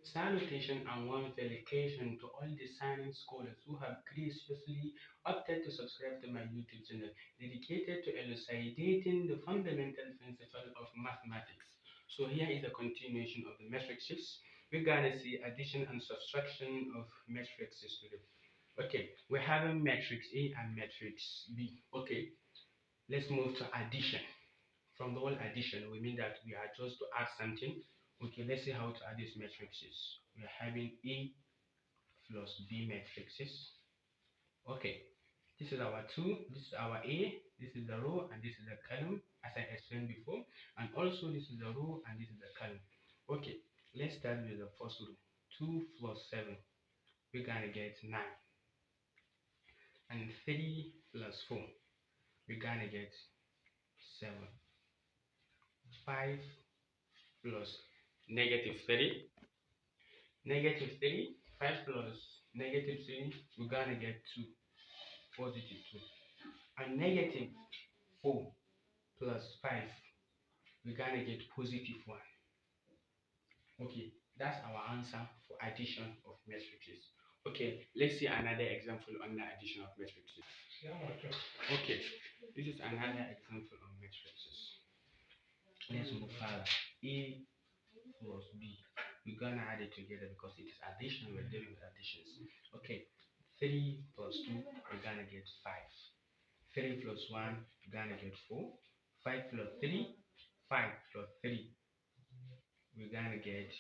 Salutation and warm felicitation to all the science scholars who have graciously opted to subscribe to my YouTube channel dedicated to elucidating the fundamental principle of mathematics. So here is a continuation of the matrices. We're gonna see addition and subtraction of matrices today. Okay, we're having matrix A and matrix B. Okay, let's move to addition. From the word addition, we mean that we are just to add something. Okay, let's see how to add these matrices. We're having A plus B matrices. Okay, this is our 2, this is our A, this is the row, and this is the column, as I explained before. And also, this is the row, and this is the column. Okay, let's start with the first row. 2 plus 7, we're gonna get 9. And 3 plus 4, we're gonna get 7. 5 plus negative 3, negative 3, 5 plus negative 3, we're gonna get 2, positive 2. And negative 4 plus 5, we're gonna get positive 1. Okay, that's our answer for addition of matrices. Okay, let's see another example on the addition of matrices. Okay, this is another example of matrices. Let's move further. A plus B. We're gonna add it together because it is addition. We're dealing with additions. Okay, 3 plus 2, we're gonna get 5. 3 plus 1, we're gonna get 4. 5 plus 3, 5 plus 3, we're gonna get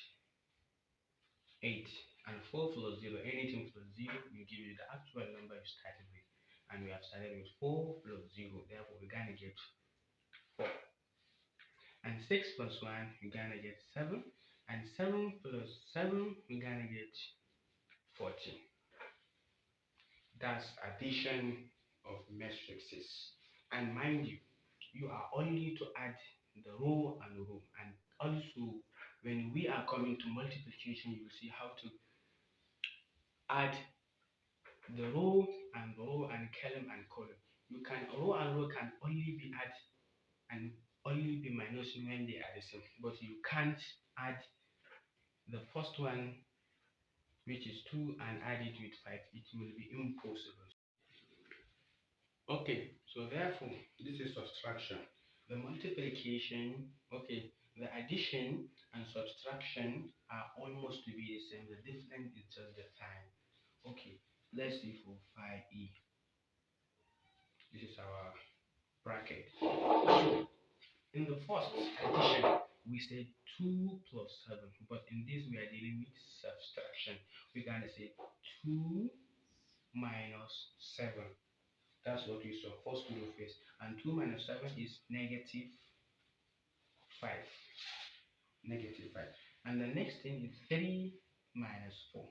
8. And 4 plus 0, anything plus 0 will give you the actual number you started with. And we have started with 4 plus 0, therefore we're gonna get 4. And 6 plus 1, we're gonna get 7. And 7 plus 7, we're gonna get 14. That's addition of matrices. And mind you, you are only to add the row and row. And also, when we are coming to multiplication, you will see how to add the row and column and column. You can row and row can only be add and only be minus when they are the same, but you can't add the first one, which is 2, and add it with 5. It will be impossible. Okay, so therefore this is subtraction. The multiplication, okay, the addition and subtraction are almost to be the same. The difference is just the time. Okay, let's see for 5e. This is our bracket. In the first addition, we said 2 plus 7, but in this we are dealing with subtraction. We're gonna say 2 minus 7. That's what we saw first to do first. And 2 minus 7 is negative 5. Negative 5. And the next thing is 3 minus 4.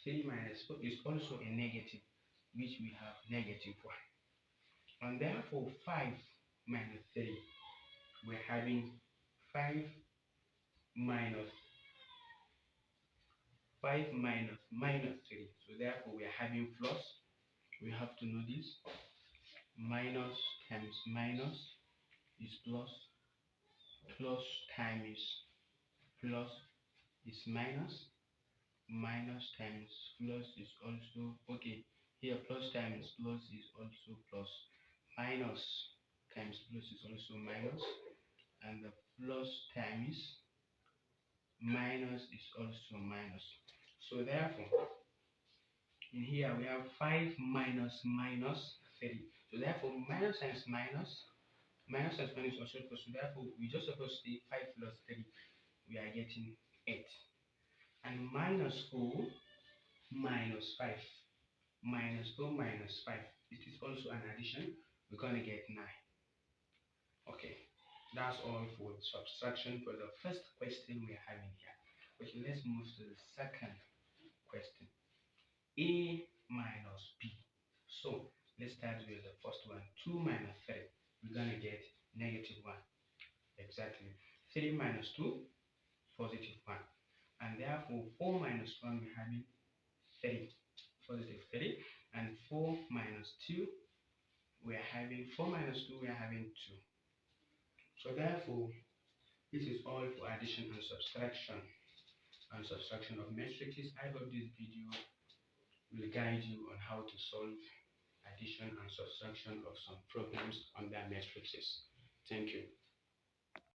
3 minus 4 is also a negative, which we have negative 1. And therefore 5 minus 3, we're having 5 minus minus 3. So therefore we are having plus. We have to know this. Minus times minus is plus. Plus times plus is minus. Minus times plus is also okay. Here plus times plus is also plus. Minus times plus is also minus. And the plus times minus is also minus. So therefore, in here we have 5 minus minus 3. So therefore, minus times minus times minus is also plus. So therefore, we just supposed to say 5 plus 3. We are getting 8. And minus 4 minus 5. Minus 4 minus 5. It is also an addition. We're going to get 9. Okay. That's all for subtraction for the first question we're having here. Okay, let's move to the second question. A minus B. So let's start with the first one. 2 minus 3. We're gonna get negative 1. Exactly. 3 minus 2, positive 1. And therefore 4 minus 1, we're having 3. Positive 3. And 4 minus 2, we're having 4 minus 2, we're having 2. So therefore, this is all for addition and subtraction. and subtraction of matrices. I hope this video will guide you on how to solve addition and subtraction of some problems under matrices. Thank you.